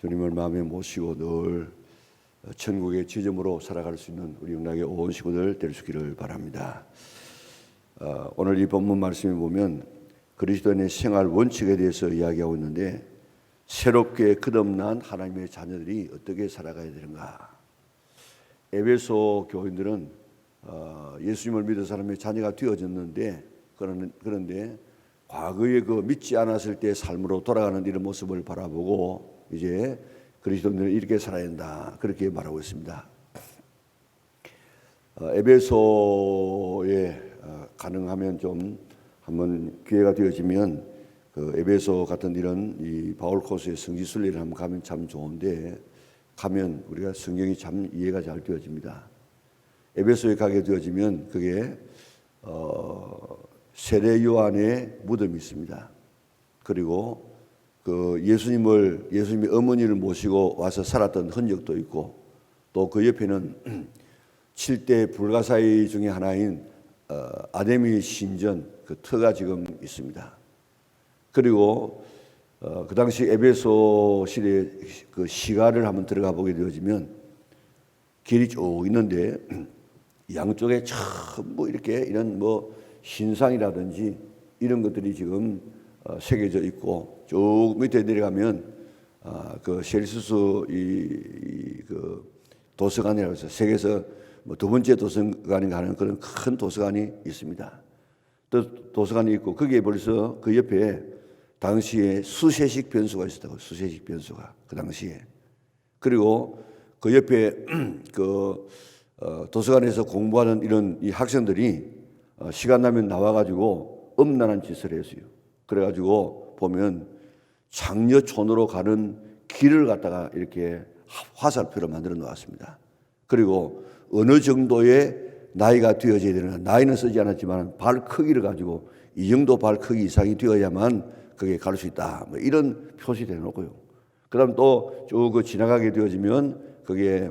주님을 마음에 모시고 늘 천국의 지점으로 살아갈 수 있는 우리 영락의 온 식구들 될 수 있기를 바랍니다. 오늘 이 본문 말씀에 보면 그리스도인의 생활 원칙에 대해서 이야기하고 있는데, 새롭게 거듭난 하나님의 자녀들이 어떻게 살아가야 되는가. 에베소 교인들은 예수님을 믿은 사람의 자녀가 되어졌는데, 그런데 과거에 그 믿지 않았을 때의 삶으로 돌아가는 이런 모습을 바라보고 이제 그리스도인들은 이렇게 살아야 한다, 그렇게 말하고 있습니다. 에베소에 가능하면 좀 한번 기회가 되어지면 그 에베소 같은 이런 이 바울 코스의 성지 순례를 한번 가면 참 좋은데, 가면 우리가 성경이 참 이해가 잘 되어집니다. 에베소에 가게 되어지면 그게 세례 요한의 무덤이 있습니다. 그리고 그 예수님의 어머니를 모시고 와서 살았던 흔적도 있고, 또 그 옆에는 7대 불가사의 중에 하나인 아데미 신전 그 터가 지금 있습니다. 그리고 그 당시 에베소 시대의 그 시가를 한번 들어가 보게 되어지면 길이 쭉 있는데 양쪽에 전부 이렇게 이런 뭐 신상이라든지 이런 것들이 지금 새겨져 있고, 쭉 밑에 내려가면 그 셀수스 그 도서관이라고 해서 세계에서 뭐 두 번째 도서관인가 하는 그런 큰 도서관이 있습니다. 또 도서관이 있고, 거기에 벌써 그 옆에 당시에 수세식 변소가 있었다고. 수세식 변소가 그 당시에. 그리고 그 옆에 그 도서관에서 공부하는 이런 이 학생들이 시간 나면 나와가지고 음란한 짓을 했어요. 그래가지고 보면 장려촌으로 가는 길을 갖다가 이렇게 화살표로 만들어 놓았습니다. 그리고 어느 정도의 나이가 되어져야 되는가, 나이는 쓰지 않았지만 발 크기를 가지고 이 정도 발 크기 이상이 되어야만 그게 갈 수 있다, 뭐 이런 표시를 해놓고요. 그 다음 또 쭉 지나가게 되어지면 그게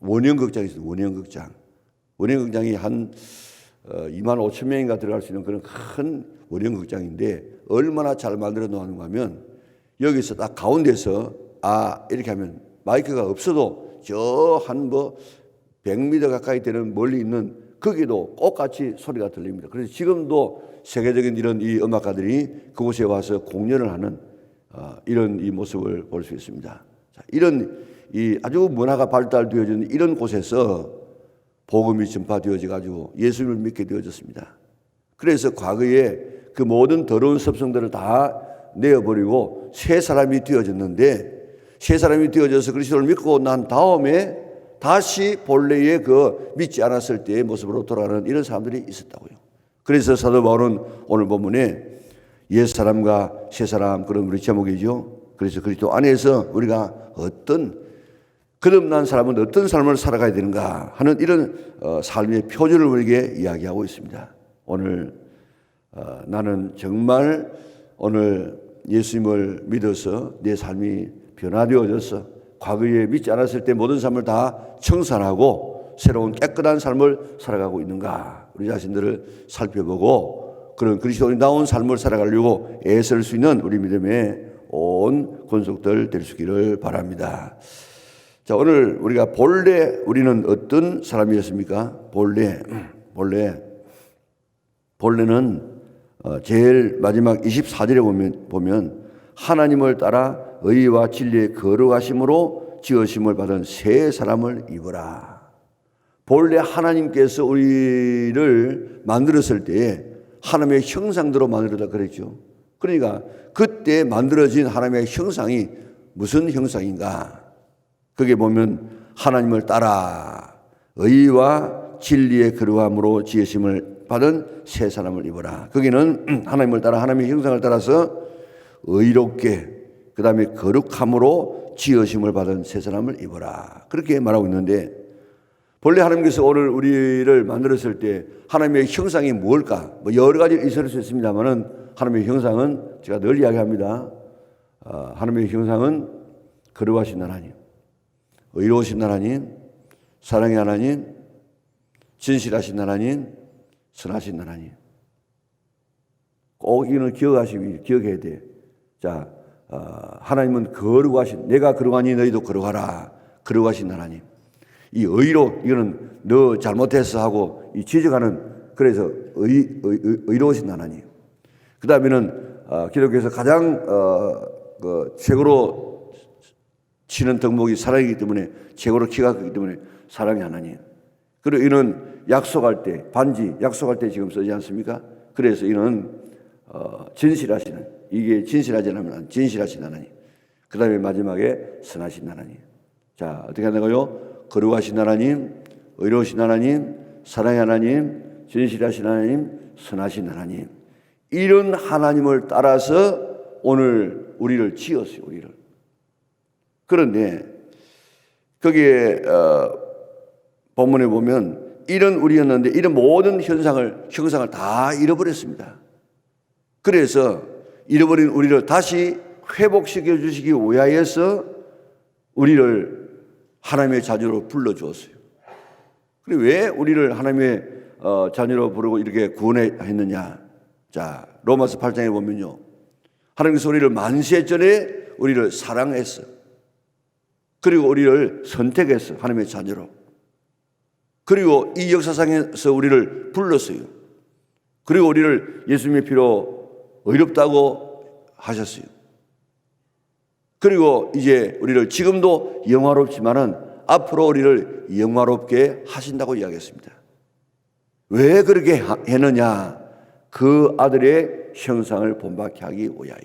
원형극장이 있어요. 원형극장이 한 2만 5천 명인가 들어갈 수 있는 그런 큰 원형극장인데, 얼마나 잘 만들어 놓았는가 하면 여기서 딱 가운데서 이렇게 하면 마이크가 없어도 저 한 뭐 100m 가까이 되는 멀리 있는 거기도 똑같이 소리가 들립니다. 그래서 지금도 세계적인 이런 이 음악가들이 그곳에 와서 공연을 하는 이런 이 모습을 볼 수 있습니다. 자, 이런 이 아주 문화가 발달되어진 이런 곳에서 복음이 전파되어져 가지고 예수님을 믿게 되어졌습니다. 그래서 과거에 그 모든 더러운 습성들을 다 내어버리고 새 사람이 되어졌는데, 새 사람이 되어져서 그리스도를 믿고 난 다음에 다시 본래의 그 믿지 않았을 때의 모습으로 돌아가는 이런 사람들이 있었다고요. 그래서 사도 바울은 오늘 본문에 옛 사람과 새 사람, 그런 우리 제목이죠. 그래서 그리스도 안에서 우리가 어떤 거듭난 사람은 어떤 삶을 살아가야 되는가 하는 이런 삶의 표준을 우리에게 이야기하고 있습니다. 오늘 나는 정말 오늘 예수님을 믿어서 내 삶이 변화되어져서 과거에 믿지 않았을 때 모든 삶을 다 청산하고 새로운 깨끗한 삶을 살아가고 있는가, 우리 자신들을 살펴보고 그런 그리스도인다운 삶을 살아가려고 애쓸 수 있는 우리 믿음의 온 권속들 될 수 있기를 바랍니다. 자, 오늘 우리가 본래 우리는 어떤 사람이었습니까? 본래는 제일 마지막 24절에 보면 하나님을 따라 의와 진리의 거룩하심으로 지으심을 받은 새 사람을 입으라. 본래 하나님께서 우리를 만들었을 때에 하나님의 형상대로 만들었다 그랬죠. 그러니까 그때 만들어진 하나님의 형상이 무슨 형상인가? 그게 보면 하나님을 따라 의와 진리의 거룩함으로 지으심을 받은 새 사람을 입어라. 거기는 하나님을 따라 하나님의 형상을 따라서 의롭게, 그 다음에 거룩함으로 지으심을 받은 새 사람을 입어라, 그렇게 말하고 있는데, 본래 하나님께서 오늘 우리를 만들었을 때 하나님의 형상이 무엇일까? 뭐 여러 가지 있을 수 있습니다만은 하나님의 형상은 제가 늘 이야기합니다. 하나님의 형상은 거룩하신 하나님, 의로우신 하나님, 사랑의 하나님, 진실하신 하나님, 선하신 하나님. 꼭 이거는 기억해야 돼. 자, 하나님은 거룩하신, 내가 거룩하니 너희도 거룩하라, 거룩하신 하나님. 이 의로, 이거는 너 잘못했어 하고 이 지적하는, 그래서 의로우신 하나님. 그 다음에는 기독교에서 가장 최고로 치는 덕목이 사랑이기 때문에, 최고로 키가 크기 때문에 사랑의 하나님. 그리고 이는 약속할 때, 반지 약속할 때 지금 쓰지 않습니까? 그래서 이는 진실하시는, 이게 진실하지 않으면 진실하신 하나님. 그 다음에 마지막에 선하신 하나님. 자, 어떻게 한다고요? 거룩하신 하나님, 의로우신 하나님, 사랑의 하나님, 진실하신 하나님, 선하신 하나님. 이런 하나님을 따라서 오늘 우리를 지었어요, 우리를. 그런데 거기에 본문에 보면 이런 우리였는데 이런 모든 형상을 다 잃어버렸습니다. 그래서 잃어버린 우리를 다시 회복시켜 주시기 위하여서 우리를 하나님의 자녀로 불러주었어요. 그리고 왜 우리를 하나님의 자녀로 부르고 이렇게 구원했느냐? 자, 로마서 8장에 보면요, 하나님께서 우리를 만세 전에 우리를 사랑했어. 그리고 우리를 선택했어, 하나님의 자녀로. 그리고 이 역사상에서 우리를 불렀어요. 그리고 우리를 예수님의 피로 의롭다고 하셨어요. 그리고 이제 우리를 지금도 영화롭지만은 앞으로 우리를 영화롭게 하신다고 이야기했습니다. 왜 그렇게 했느냐? 그 아들의 형상을 본받게 하기 위하여.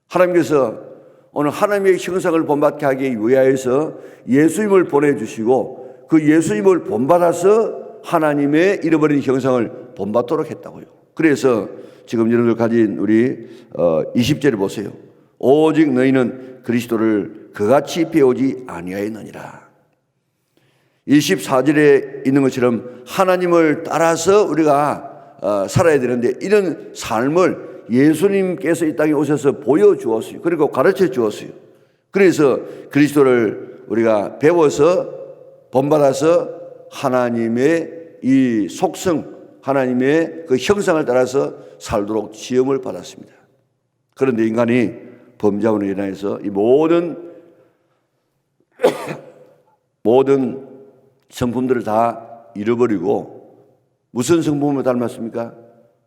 하나님께서 오늘 하나님의 형상을 본받게 하기 위하여서 예수님을 보내주시고 그 예수님을 본받아서 하나님의 잃어버린 형상을 본받도록 했다고요. 그래서 지금 여러분들 가진 우리 20절을 보세요. 오직 너희는 그리스도를 그같이 배우지 아니하였느니라. 24절에 있는 것처럼 하나님을 따라서 우리가 살아야 되는데 이런 삶을 예수님께서 이 땅에 오셔서 보여주었어요. 그리고 가르쳐 주었어요. 그래서 그리스도를 우리가 배워서 본받아서 하나님의 이 속성, 하나님의 그 형상을 따라서 살도록 지음을 받았습니다. 그런데 인간이 범죄함으로 인해서 이 모든 성품들을 다 잃어버리고 무슨 성품을 닮았습니까?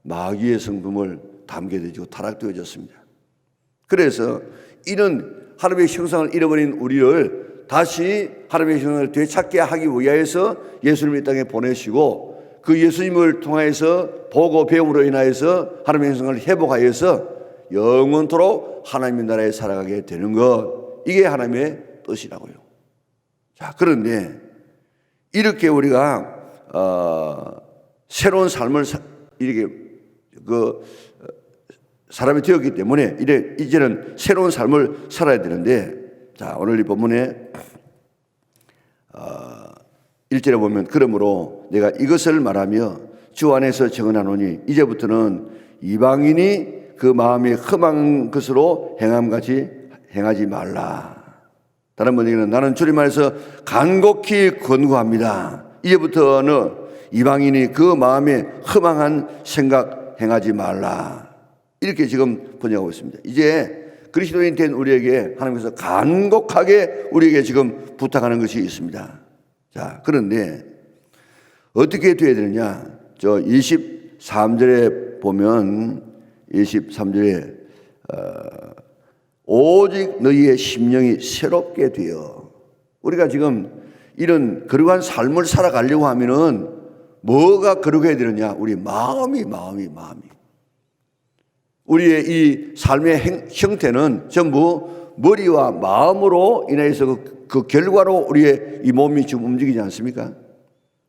마귀의 성품을 담게 되고 타락되어졌습니다. 그래서 이런 하나님의 형상을 잃어버린 우리를 다시 하나님의 형상을 되찾게 하기 위하여서 예수님을 이 땅에 보내시고 그 예수님을 통하여서 보고 배움으로 인하여서 하나님의 형상을 회복하여서 영원토록 하나님의 나라에 살아가게 되는 것, 이게 하나님의 뜻이라고요. 자, 그런데 이렇게 우리가 새로운 삶을 이렇게 사람이 되었기 때문에 이제는 새로운 삶을 살아야 되는데, 자, 오늘 이 본문에 1절에 보면 그러므로 내가 이것을 말하며 주 안에서 증언하노니 이제부터는 이방인이 그 마음이 험한 것으로 행함같이 행하지 말라. 다른 번역에는 나는 주님 안에서 간곡히 권고합니다. 이제부터는 이방인이 그 마음에 허망한 생각 행하지 말라. 이렇게 지금 번역하고 있습니다. 이제 그리스도인 된 우리에게 하나님께서 간곡하게 우리에게 지금 부탁하는 것이 있습니다. 자, 그런데 어떻게 돼야 되느냐? 저 23절에 보면 23절에 오직 너희의 심령이 새롭게 되어, 우리가 지금 이런 거룩한 삶을 살아가려고 하면은 뭐가 거룩해야 되느냐? 우리 마음이. 우리의 이 삶의 형태는 전부 머리와 마음으로 인해서 그 결과로 우리의 이 몸이 지금 움직이지 않습니까?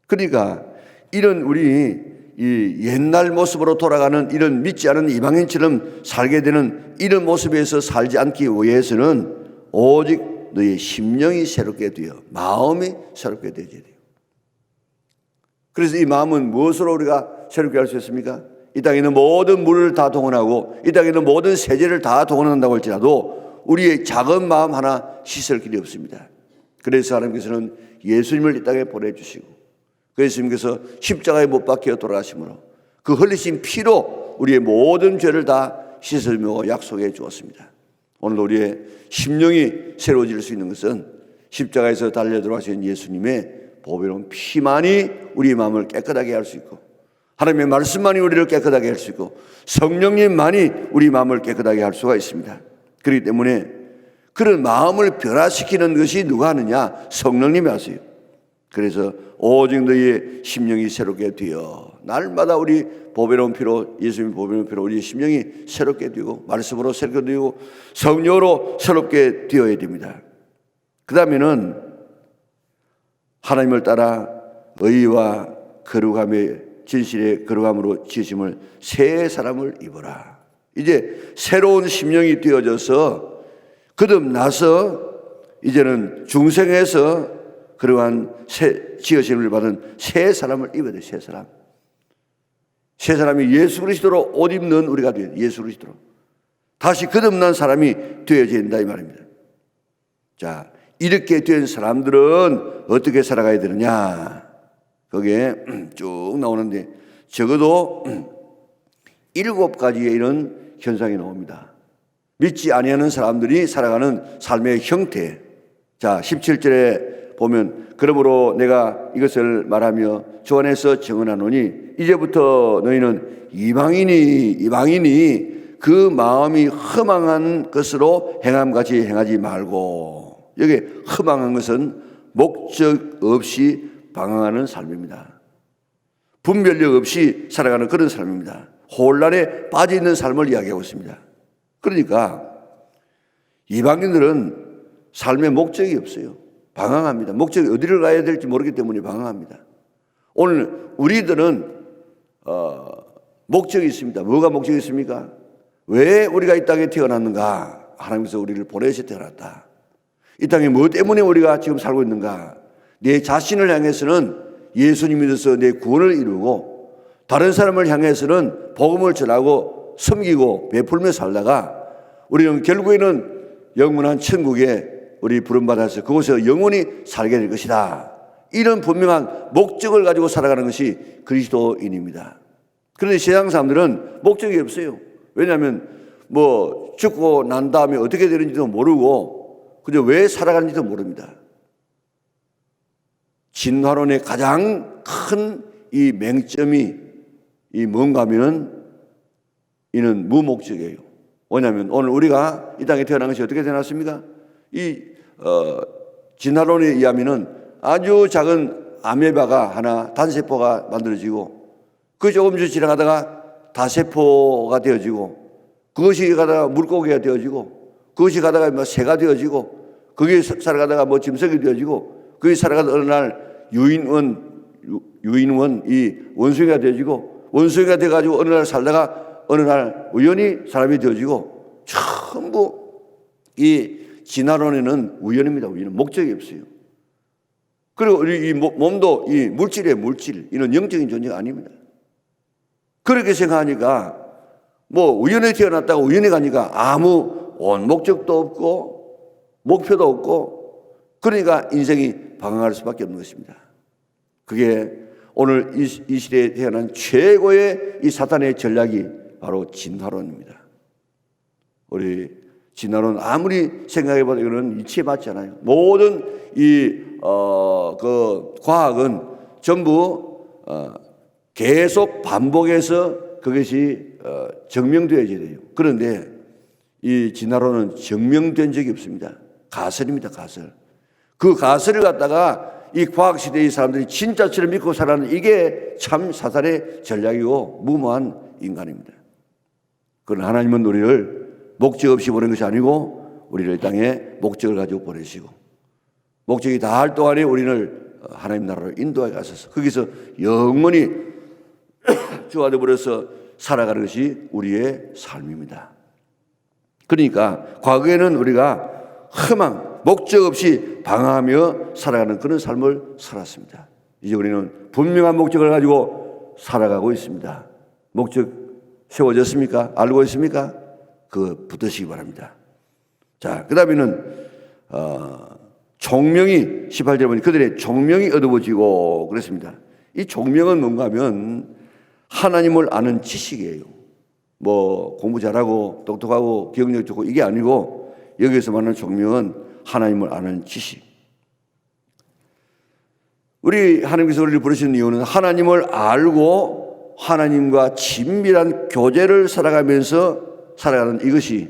그러니까 이런 우리 이 옛날 모습으로 돌아가는 이런 믿지 않은 이방인처럼 살게 되는 이런 모습에서 살지 않기 위해서는 오직 너의 심령이 새롭게 되어 마음이 새롭게 되어야 돼요. 그래서 이 마음은 무엇으로 우리가 새롭게 할 수 있습니까? 이 땅에 있는 모든 물을 다 동원하고 이 땅에 있는 모든 세제를 다 동원한다고 할지라도 우리의 작은 마음 하나 씻을 길이 없습니다. 그래서 하나님께서는 예수님을 이 땅에 보내주시고 그 예수님께서 십자가에 못 박혀 돌아가심으로 그 흘리신 피로 우리의 모든 죄를 다 씻어주며 약속해 주었습니다. 오늘 우리의 심령이 새로워질 수 있는 것은 십자가에서 달려 들어가신 예수님의 보배로운 피만이 우리의 마음을 깨끗하게 할 수 있고, 하나님의 말씀만이 우리를 깨끗하게 할 수 있고, 성령님만이 우리 마음을 깨끗하게 할 수가 있습니다. 그렇기 때문에 그런 마음을 변화시키는 것이 누가 하느냐? 성령님이 하세요. 그래서 오직 너희의 심령이 새롭게 되어, 날마다 우리 보배로운 피로, 예수님 보배로운 피로 우리의 심령이 새롭게 되고, 말씀으로 새롭게 되고, 성령으로 새롭게 되어야 됩니다. 그 다음에는 하나님을 따라 의와 거룩함의 진실의 거룩함으로 지으심을 새 사람을 입어라. 이제 새로운 심령이 되어져서 거듭나서 이제는 중생에서 그러한 지으심을 받은 새 사람을 입어야 돼. 새 사람. 새 사람이 예수 그리스도로 옷 입는 우리가 돼야 돼. 예수 그리스도로 다시 거듭난 사람이 되어야 된다 이 말입니다. 자, 이렇게 된 사람들은 어떻게 살아가야 되느냐? 거기에 쭉 나오는데 적어도 7가지의 이런 현상이 나옵니다. 믿지 아니하는 사람들이 살아가는 삶의 형태. 자, 17절에 보면 그러므로 내가 이것을 말하며 주 안에서 증언하노니 이제부터 너희는 이방인이 그 마음이 허망한 것으로 행함같이 행하지 말고. 여기 허망한 것은 목적 없이 방황하는 삶입니다. 분별력 없이 살아가는 그런 삶입니다. 혼란에 빠져 있는 삶을 이야기하고 있습니다. 그러니까 이방인들은 삶의 목적이 없어요. 방황합니다. 목적이 어디를 가야 될지 모르기 때문에 방황합니다. 오늘 우리들은 목적이 있습니다. 뭐가 목적이 있습니까? 왜 우리가 이 땅에 태어났는가? 하나님께서 우리를 보내셔 태어났다. 이 땅에 뭐 때문에 우리가 지금 살고 있는가? 내 자신을 향해서는 예수님 믿어서 내 구원을 이루고, 다른 사람을 향해서는 복음을 전하고 섬기고 베풀며 살다가 우리는 결국에는 영원한 천국에 우리 부름받아서 그곳에서 영원히 살게 될 것이다. 이런 분명한 목적을 가지고 살아가는 것이 그리스도인입니다. 그런데 세상 사람들은 목적이 없어요. 왜냐하면 뭐 죽고 난 다음에 어떻게 되는지도 모르고 그저 왜 살아가는지도 모릅니다. 진화론의 가장 큰 이 맹점이 이 뭔가 하면은 이는 무목적이에요. 왜냐하면 오늘 우리가 이 땅에 태어난 것이 어떻게 태어났습니까? 이 진화론에 의하면은 아주 작은 아메바가 하나 단세포가 만들어지고, 그 조금씩 지나가다가 다세포가 되어지고, 그것이 가다가 물고기가 되어지고, 그것이 가다가 뭐 새가 되어지고, 거기에 살아가다가 뭐 짐승이 되어지고, 거기 살아가다 어느 날 유인원 이 원숭이가 되어지고, 원숭이가 돼가지고 어느 날 살다가 어느 날 우연히 사람이 되어지고, 전부 이 진화론에는 우연입니다. 우연은 목적이 없어요. 그리고 우리 이 몸도 이 물질이에요. 물질. 이는 영적인 존재가 아닙니다. 그렇게 생각하니까 뭐 우연히 태어났다고 우연히 가니까 아무 목적도 없고 목표도 없고, 그러니까 인생이 방황할 수밖에 없는 것입니다. 그게 오늘 이 시대에 태어난 최고의 이 사탄의 전략이 바로 진화론입니다. 우리 진화론 아무리 생각해봐도 이거는 이치에 맞지 않아요. 모든 그 과학은 전부 계속 반복해서 그것이 증명되어야 돼요. 그런데 이 진화론은 증명된 적이 없습니다. 가설입니다, 가설. 그 가설을 갖다가 이 과학시대의 사람들이 진짜처럼 믿고 살아가는 이게 참 사탄의 전략이고 무모한 인간입니다. 그러나 하나님은 우리를 목적 없이 보낸 것이 아니고 우리를 땅에 목적을 가지고 보내시고, 목적이 다할 동안에 우리를 하나님 나라로 인도해 가셔서 거기서 영원히 주와 더불어서 살아가는 것이 우리의 삶입니다. 그러니까 과거에는 우리가 허망, 목적 없이 방황하며 살아가는 그런 삶을 살았습니다. 이제 우리는 분명한 목적을 가지고 살아가고 있습니다. 목적 세워졌습니까? 알고 있습니까? 그거 붙으시기 바랍니다. 자, 그 다음에는 총명이 18절에 보니 그들의 총명이 어두워지고 그랬습니다. 이 총명은 뭔가 하면 하나님을 아는 지식이에요. 뭐 공부 잘하고 똑똑하고 기억력 좋고 이게 아니고 여기에서 말하는 총명은 하나님을 아는 지식. 우리 하나님께서 우리를 부르시는 이유는 하나님을 알고 하나님과 친밀한 교제를 살아가면서 살아가는 이것이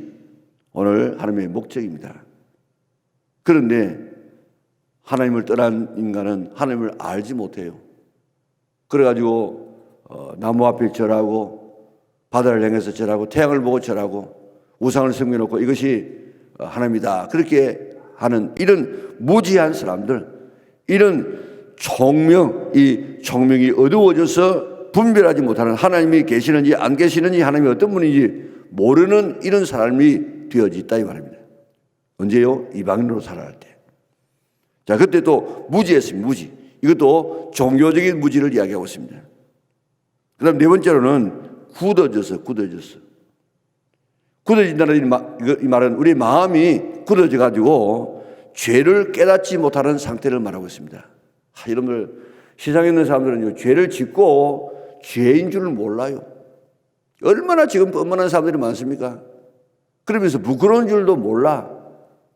오늘 하나님의 목적입니다. 그런데 하나님을 떠난 인간은 하나님을 알지 못해요. 그래가지고 나무 앞에 절하고 바다를 향해서 절하고 태양을 보고 절하고 우상을 섬겨놓고 이것이 하나님이다 그렇게 하는 이런 무지한 사람들, 이런 이 총명이 어두워져서 분별하지 못하는 하나님이 계시는지 안 계시는지 하나님이 어떤 분인지 모르는 이런 사람이 되어졌다 이 말입니다. 언제요? 이방인으로 살아갈 때. 자, 그때 또 무지했습니다. 무지. 이것도 종교적인 무지를 이야기하고 있습니다. 그 다음 네 번째로는 굳어졌어. 굳어진다는 이 말은 우리 마음이 굳어져 가지고 죄를 깨닫지 못하는 상태를 말하고 있습니다. 여러분들 세상에 있는 사람들은 죄를 짓고 죄인 줄을 몰라요. 얼마나 지금 뻔뻔한 사람들이 많습니까? 그러면서 부끄러운 줄도 몰라.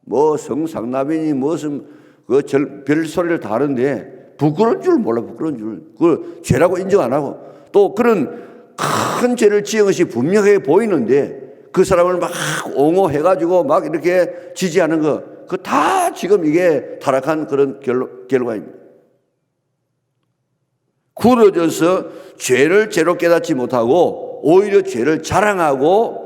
뭐 성상납이니 무슨 별 소리를 다 하는데 부끄러운 줄 몰라. 부끄러운 줄. 그걸 죄라고 인정 안 하고 또 그런 큰 죄를 지은 것이 분명하게 보이는데 그 사람을 막 옹호해가지고 막 이렇게 지지하는 거, 그거 다 지금 이게 타락한 그런 결과입니다. 굳어져서 죄를 죄로 깨닫지 못하고 오히려 죄를 자랑하고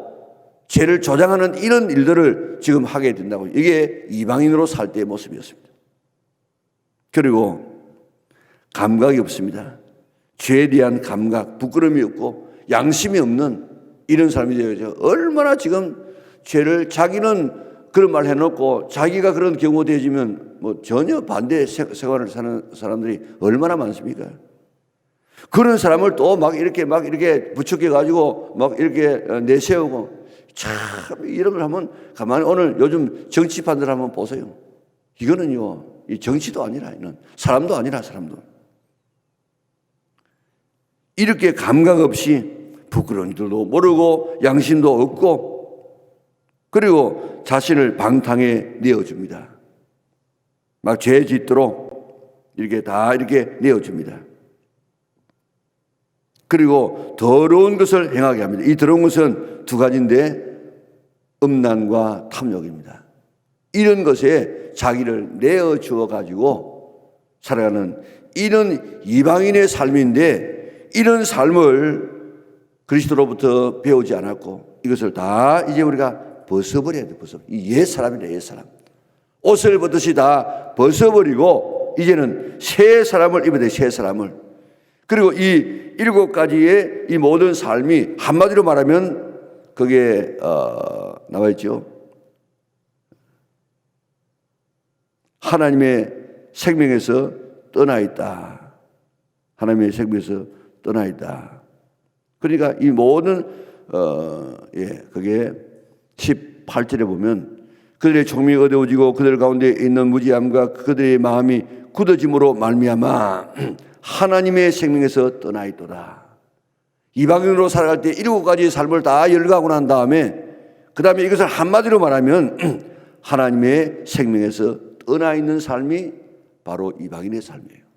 죄를 조장하는 이런 일들을 지금 하게 된다고. 이게 이방인으로 살 때의 모습이었습니다. 그리고 감각이 없습니다. 죄에 대한 감각, 부끄러움이 없고 양심이 없는 이런 사람이 되어서 얼마나 지금 죄를 자기는 그런 말 해놓고 자기가 그런 경우 되어지면 뭐 전혀 반대 생활을 사는 사람들이 얼마나 많습니까? 그런 사람을 또 막 이렇게 부추겨 가지고 막 이렇게 내세우고 참 이런 걸 하면 가만히 오늘 요즘 정치판들 한번 보세요. 이거는요, 이 정치도 아니라 이는 사람도 아니라 사람도. 이렇게 감각 없이 부끄러운 줄도 모르고 양심도 없고 그리고 자신을 방탕에 내어줍니다. 막 죄 짓도록 이렇게 다 이렇게 내어줍니다. 그리고 더러운 것을 행하게 합니다. 이 더러운 것은 두 가지인데 음란과 탐욕입니다. 이런 것에 자기를 내어주어 가지고 살아가는 이런 이방인의 삶인데 이런 삶을 그리스도로부터 배우지 않았고 이것을 다 이제 우리가 벗어버려야 돼. 이 옛사람이다. 옛사람. 옷을 벗듯이 다 벗어버리고 이제는 새 사람을 입어야 돼. 새 사람을. 그리고 이 7가지의 이 모든 삶이 한마디로 말하면 그게 나와 있죠. 하나님의 생명에서 떠나 있다. 하나님의 생명에서 떠나 있다. 그러니까 이 모든 그게 18절에 보면 그들의 총명이 어두워지고 그들 가운데 있는 무지함과 그들의 마음이 굳어짐으로 말미암아 하나님의 생명에서 떠나 있도다. 이방인으로 살아갈 때 7가지의 삶을 다 열거하고 난 다음에 그 다음에 이것을 한마디로 말하면 하나님의 생명에서 떠나 있는 삶이 바로 이방인의 삶이에요.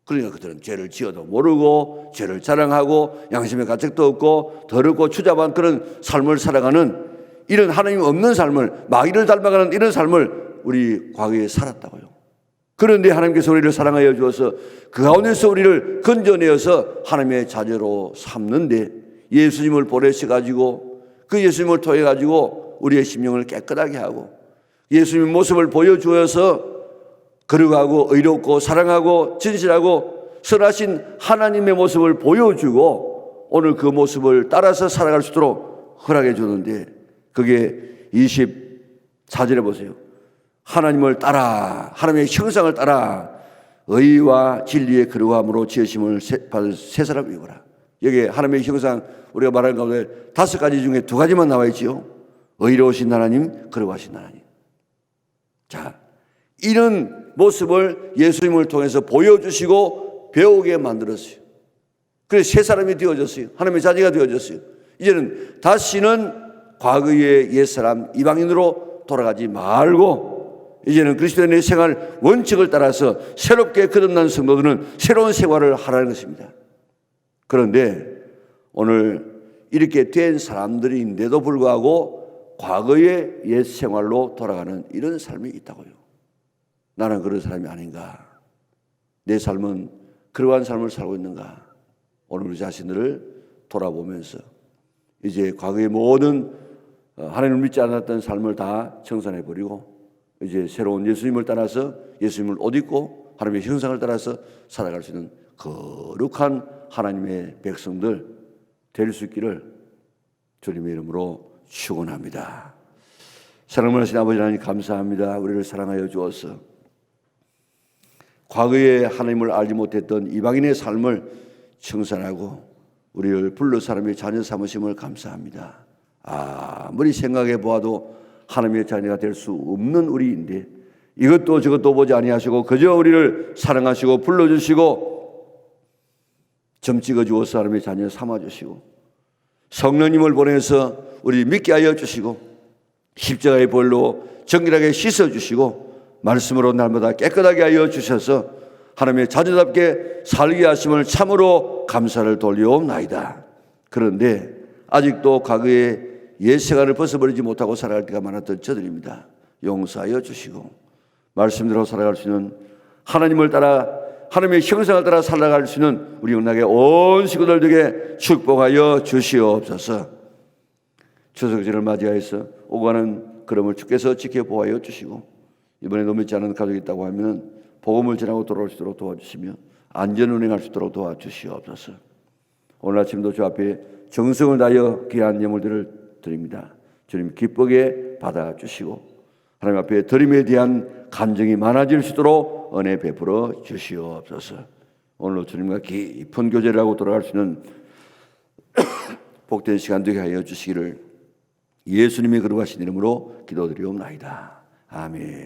그러니까 그들은 죄를 지어도 모르고 죄를 자랑하고 양심의 가책도 없고 더럽고 추잡한 그런 삶을 살아가는 이런 하나님 없는 삶을 마귀를 닮아가는 이런 삶을 우리 과거에 살았다고요. 그런데 하나님께서 우리를 사랑하여 주어서 그 가운데서 우리를 건져내어서 하나님의 자녀로 삼는데 예수님을 보내셔가지고 그 예수님을 통해가지고 우리의 심령을 깨끗하게 하고 예수님의 모습을 보여주어서 거룩하고 의롭고 사랑하고 진실하고 선하신 하나님의 모습을 보여주고 오늘 그 모습을 따라서 살아갈 수 있도록 허락해 주는데 그게 24절에 보세요. 하나님을 따라 하나님의 형상을 따라 의와 진리의 거룩함으로 지으심을 받을 새 사람 이거라. 여기에 하나님의 형상 우리가 말하는 가운데 5가지 중에 2가지만 나와 있지요. 의로우신 하나님, 거룩하신 하나님. 자, 이런 모습을 예수님을 통해서 보여주시고 배우게 만들었어요. 그래서 새 사람이 되어졌어요. 하나님의 자녀가 되어졌어요. 이제는 다시는 과거의 옛사람 이방인으로 돌아가지 말고 이제는 그리스도인의 생활 원칙을 따라서 새롭게 거듭난 성도들은 새로운 생활을 하라는 것입니다. 그런데 오늘 이렇게 된 사람들인데도 불구하고 과거의 옛 생활로 돌아가는 이런 삶이 있다고요. 나는 그런 사람이 아닌가? 내 삶은 그러한 삶을 살고 있는가? 오늘 우리 자신들을 돌아보면서 이제 과거의 모든 하나님을 믿지 않았던 삶을 다 청산해버리고 이제 새로운 예수님을 따라서 예수님을 옷 입고 하나님의 형상을 따라서 살아갈 수 있는 거룩한 하나님의 백성들 될 수 있기를 주님의 이름으로 축원합니다. 사랑을 하신 아버지 하나님 감사합니다. 우리를 사랑하여 주어서 과거에 하나님을 알지 못했던 이방인의 삶을 청산하고 우리를 불러 사람의 자녀 삼으심을 감사합니다. 아무리 생각해 보아도 하나님의 자녀가 될 수 없는 우리인데 이것도 저것도 보지 아니하시고 그저 우리를 사랑하시고 불러주시고 점 찍어주어서 하나님의 자녀 삼아주시고 성령님을 보내서 우리 믿게 하여 주시고 십자가의 볼로 정결하게 씻어주시고 말씀으로 날마다 깨끗하게 하여 주셔서 하나님의 자녀답게 살게 하심을 참으로 감사를 돌려옵나이다. 그런데 아직도 과거의 옛 생활을 벗어버리지 못하고 살아갈 때가 많았던 저들입니다. 용서하여 주시고 말씀대로 살아갈 수 있는 하나님을 따라 하나님의 형상을 따라 살아갈 수 있는 우리 영락의 온 식구들 되게 축복하여 주시옵소서. 추석절을 맞이하여서 오가는 걸음을 주께서 지켜보아여 주시고 이번에 믿지 않은 가족이 있다고 하면 복음을 전하고 돌아올 수 있도록 도와주시며 안전 운행할 수 있도록 도와주시옵소서. 오늘 아침도 주 앞에 정성을 다하여 귀한 예물들을 드립니다. 주님 기쁘게 받아주시고 하나님 앞에 드림에 대한 간증이 많아질 수 있도록 은혜 베풀어 주시옵소서. 오늘로 주님과 깊은 교제를 하고 돌아갈 수 있는 복된 시간 되게 하여 주시기를 예수님의 거룩하신 이름으로 기도드리옵나이다. 아멘.